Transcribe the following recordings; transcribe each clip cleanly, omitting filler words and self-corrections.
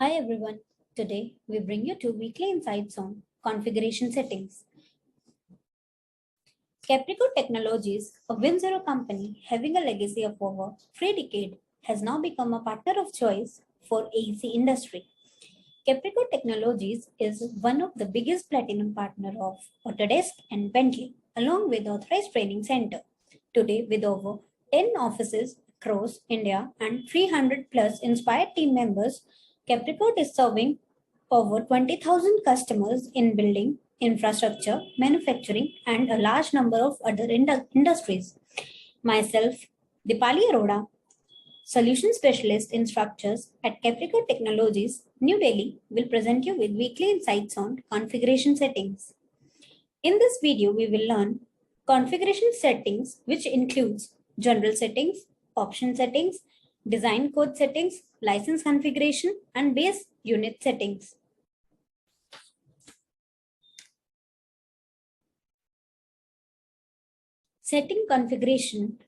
Hi everyone. Today we bring you two weekly insights on configuration settings. Capricorn Technologies, a Win0 company having a legacy of over 3 decades, has now become a partner of choice for AEC industry. Capricorn Technologies is one of the biggest platinum partner of Autodesk and Bentley, along with authorized training center. Today, with over 10 offices across India and 300 plus inspired team members, Capricorn is serving over 20,000 customers in building, infrastructure, manufacturing, and a large number of other industries. Myself, Dipali Arora, Solution Specialist in Structures at Capricorn Technologies, New Delhi, will present you with weekly insights on configuration settings. In this video, we will learn configuration settings, which includes general settings, option settings, design code settings, license configuration, and base unit settings. Setting configuration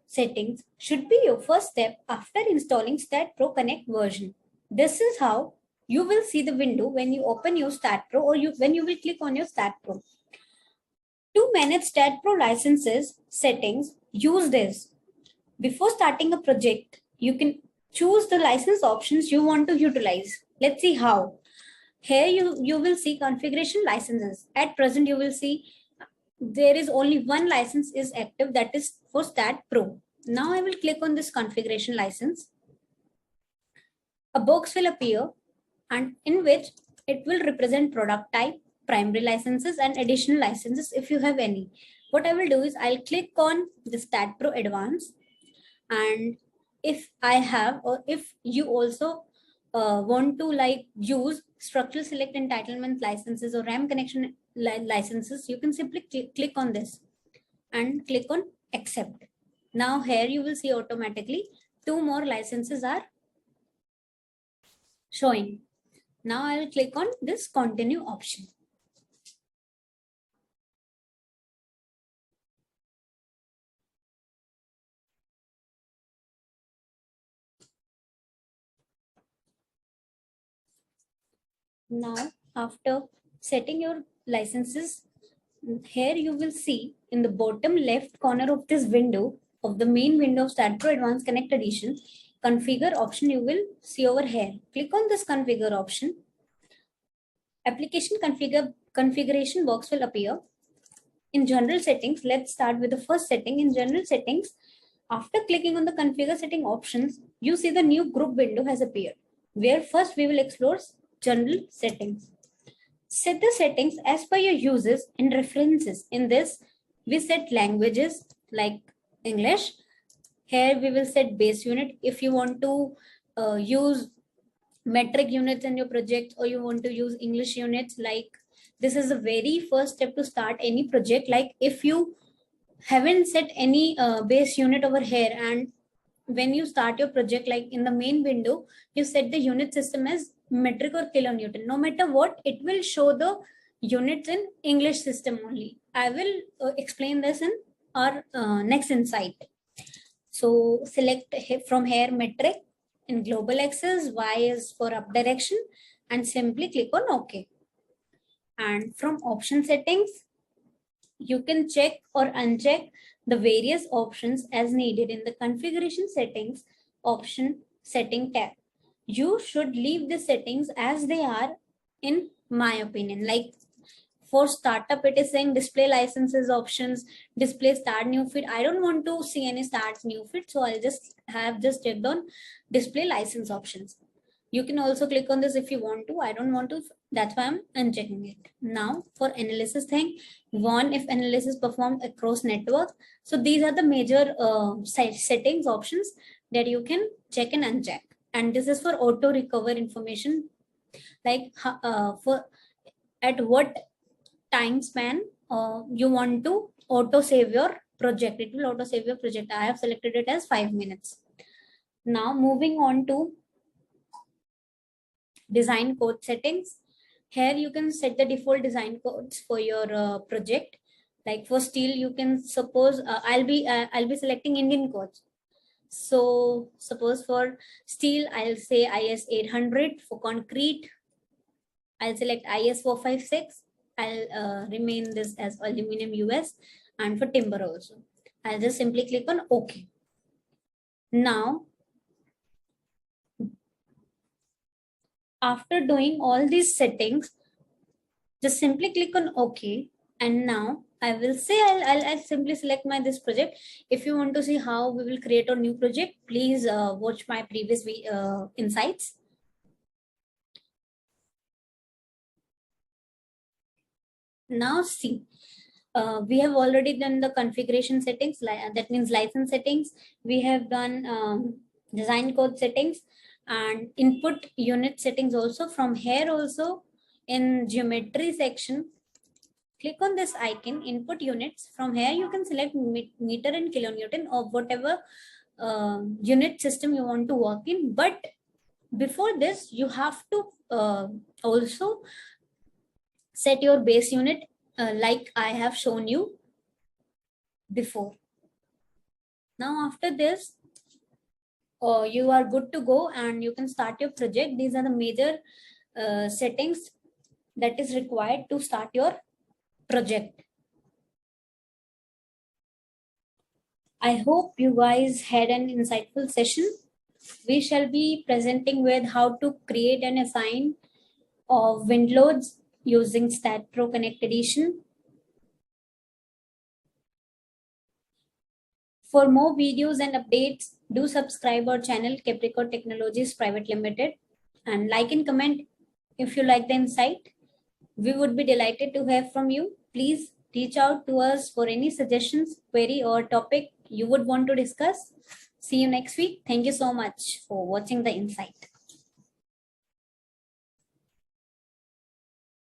settings should be your first step after installing StatPro Connect version. This is how you will see the window when you open your StatPro or when you will click on your StatPro. To manage StatPro licenses settings, use this. Before starting a project, you can choose the license options you want to utilize. Let's see how. Here you will see configuration licenses. At present, you will see there is only one license is active, that is for StatPro. Now I will click on this configuration license. A box will appear and in which it will represent product type, primary licenses and additional licenses if you have any. What I will do is I'll click on the StatPro Advanced, and if I have or if you also want to use structural select entitlement licenses or RAM connection licenses, you can simply click on this and click on accept. Now here you will see automatically 2 more licenses are showing. Now I will click on this continue option. Now after setting your licenses, here you will see in the bottom left corner of this window of the main window of StatPro Advanced Connect Edition, configure option you will see over here. Click on this configure option. Application configuration box will appear. In general settings, let's start with the first setting. In general settings, after clicking on the configure setting options, you see the new group window has appeared, where first we will explore general settings. Set the settings as per your uses and references. In this, we set languages like English. Here we will set base unit. If you want to use metric units in your project or you want to use English units, like this is the very first step to start any project. Like if you haven't set any base unit over here, and when you start your project, like in the main window, you set the unit system as metric or kilonewton. No matter what, it will show the units in English system only. I will explain this in our next insight. So select from here metric. In global axis, Y is for up direction, and simply click on OK. And from option settings, you can check or uncheck the various options as needed in the configuration settings option setting tab. You should leave the settings as they are, in my opinion. Like for startup, it is saying display licenses options, display start new feed. I don't want to see any starts new feed, so I'll just checked on display license options. You can also click on this if you want to. I don't want to, that's why I'm unchecking it. Now for analysis thing, one, if analysis performed across network. So these are the major settings options that you can check and uncheck. And this is for auto recover information, like for at what time span you want to auto save your project. It will auto save your project. I have selected it as 5 minutes. Now moving on to design code settings. Here you can set the default design codes for your project. Like for steel, you can suppose I'll be selecting Indian codes. So suppose for steel, I'll say IS 800. For concrete, I'll select IS 456. I'll remain this as aluminum US. And for timber also, I'll just simply click on OK. Now, after doing all these settings, just simply click on OK. And now I will say I'll simply select my this project. If you want to see how we will create a new project, please watch my previous insights. Now see, we have already done the configuration settings, that means license settings. We have done design code settings and input unit settings also. From here also, in geometry section, click on this icon, input units. From here you can select meter and kilonewton or whatever unit system you want to work in. But before this, you have to also set your base unit like I have shown you before. Now after this, you are good to go and you can start your project. These are the major settings that is required to start your project. I hope you guys had an insightful session. We shall be presenting with how to create and assign of wind loads using StatPro Connect Edition. For more videos and updates, do subscribe our channel Capricorn Technologies Private Limited and like and comment if you like the insight. We would be delighted to hear from you. Please reach out to us for any suggestions, query or topic you would want to discuss. See you next week. Thank you so much for watching the insight.